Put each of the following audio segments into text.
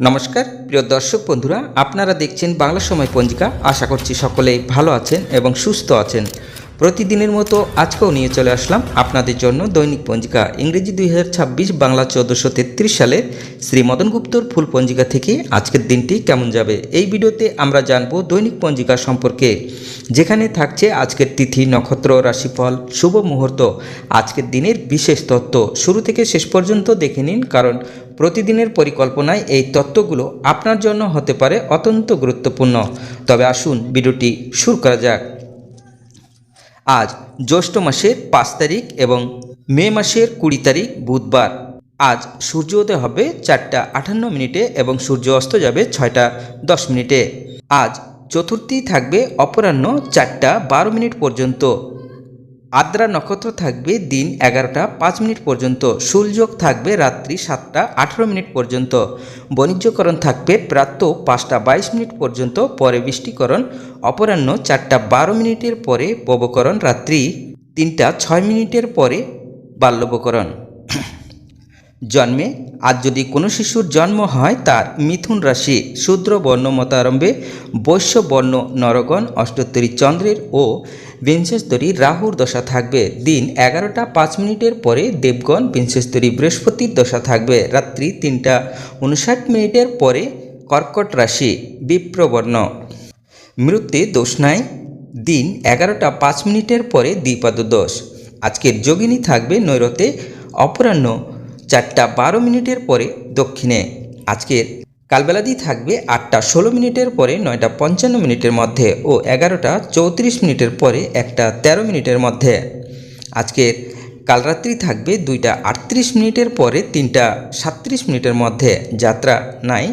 নমস্কার প্রিয় দর্শক বন্ধুরা, আপনারা দেখছেন বাংলা সময় পঞ্জিকা। আশা করছি সকলেই ভালো আছেন এবং সুস্থ আছেন। প্রতিদিনের মতো আজকেও নিয়ে চলে আসলাম আপনাদের জন্য দৈনিক পঞ্জিকা ইংরেজি 2026, বাংলা 1433 সালের শ্রী মদন গুপ্তর ফুল পঞ্জিকা থেকে আজকের দিনটি কেমন যাবে। এই ভিডিওতে আমরা জানব দৈনিক পঞ্জিকা সম্পর্কে, যেখানে থাকছে আজকের তিথি, নক্ষত্র, রাশিফল, শুভ মুহূর্ত, আজকের দিনের বিশেষ তথ্য। শুরু থেকে শেষ পর্যন্ত দেখে নিন, কারণ প্রতিদিনের পরিকল্পনায় এই তথ্যগুলো আপনার জন্য হতে পারে অত্যন্ত গুরুত্বপূর্ণ। তবে আসুন ভিডিওটি শুরু করা যাক। আজ জ্যৈষ্ঠ মাসের 5 তারিখ এবং মে মাসের 20 তারিখ বুধবার। আজ সূর্যোদয় হবে 4:58 এবং সূর্য অস্ত যাবে 6:10। আজ চতুর্থী থাকবে অপরাহ্ন 4:12 পর্যন্ত। আদ্রা নক্ষত্র থাকবে দিন 11:05 পর্যন্ত। সূর্যোগ থাকবে রাত্রি 7:18 পর্যন্ত। বাণিজ্যকরণ থাকবে প্রাতঃ 5:22 পর্যন্ত, পরে বৃষ্টিকরণ অপরাহ্ন 4:12 পরে, পবকরণ রাত্রি 3:06 পরে, বাল্যবকরণ। জন্মে আজ যদি কোনো শিশুর জন্ম হয়, তার মিথুন রাশি, শূদ্র বর্ণ মতারম্ভে বৈশ্য বর্ণ নরগণ, অষ্টোত্তরী চন্দ্রের ও বিংশস্তরী রাহুর দশা থাকবে। দিন 11:05 পরে দেবগণ, বিংশস্তরী বৃহস্পতির দশা থাকবে। রাত্রি 3:59 পরে কর্কট রাশি, বিপ্রবর্ণ। মৃত্যু দোষ নাই। দিন 11:05 পরে দ্বিপাদ দোষ। আজকের যোগিনী থাকবে নৈরতে অপরাহ্ন 4:12 পরে দক্ষিণে। আজকের কালবেলাদি থাকবে 8:16 পরে 9:55 মধ্যে ও 11:34 পরে 1:13 মধ্যে। আজকের কালরাত্রি থাকবে 2:38 পরে 3:37 মধ্যে। যাত্রা নাই।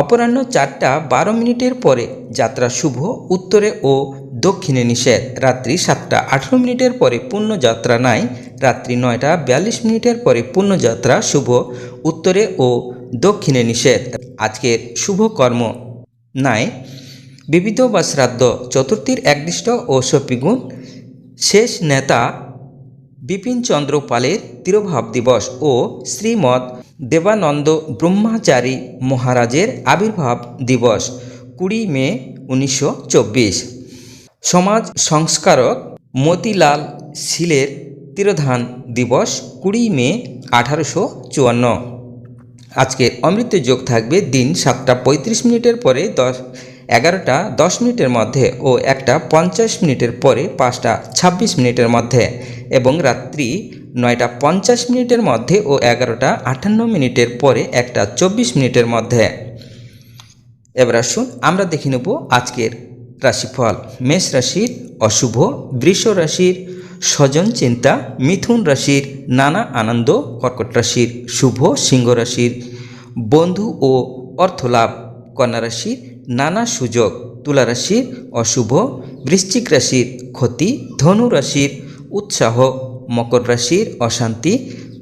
অপরাহ্ন 4:12 পরে যাত্রা শুভ, উত্তরে ও দক্ষিণে নিষেধ। রাত্রি 7:18 পরে পূর্ণ যাত্রা নাই। রাত্রি 9:42 পরে পূর্ণ যাত্রা শুভ, উত্তরে ও দক্ষিণে নিষেধ। আজকের শুভ কর্ম নাই। বিবিধ বা শ্রাদ্ধ। চতুর্থীর একনিষ্ঠ ও শপিগুণ। শেষ নেতা বিপিনচন্দ্র পালের তিরোভাব দিবস ও শ্রীমৎ দেবানন্দ ব্রহ্মচারী মহারাজের আবির্ভাব দিবস 20 মে 1924। সমাজ সংস্কারক মতিলাল শীলের তিরোধান দিবস 20 মে 1854। আজকের অমৃত যোগ থাকবে দিন 7:35 পরে 11:10 মধ্যে ও 1:50 পরে 5:26 মধ্যে এবং রাত্রি 9:50 মধ্যে ও 11:58 পরে 1:24 মধ্যে। এবার আসুন আমরা দেখে নেব আজকের রাশিফল। মেষ রাশির অশুভ, বৃষ রাশির স্বজন চিন্তা, মিথুন রাশির নানা আনন্দ, কর্কট রাশির শুভ, সিংহ রাশির বন্ধু ও অর্থলাভ, কন্যা রাশির নানা সুযোগ, তুলা রাশির অশুভ, বৃশ্চিক রাশির ক্ষতি, ধনু রাশির উৎসাহ, মকর রাশির অশান্তি,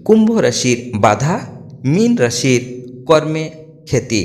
কুম্ভ রাশির বাধা, মীন রাশির কর্মে ক্ষতি।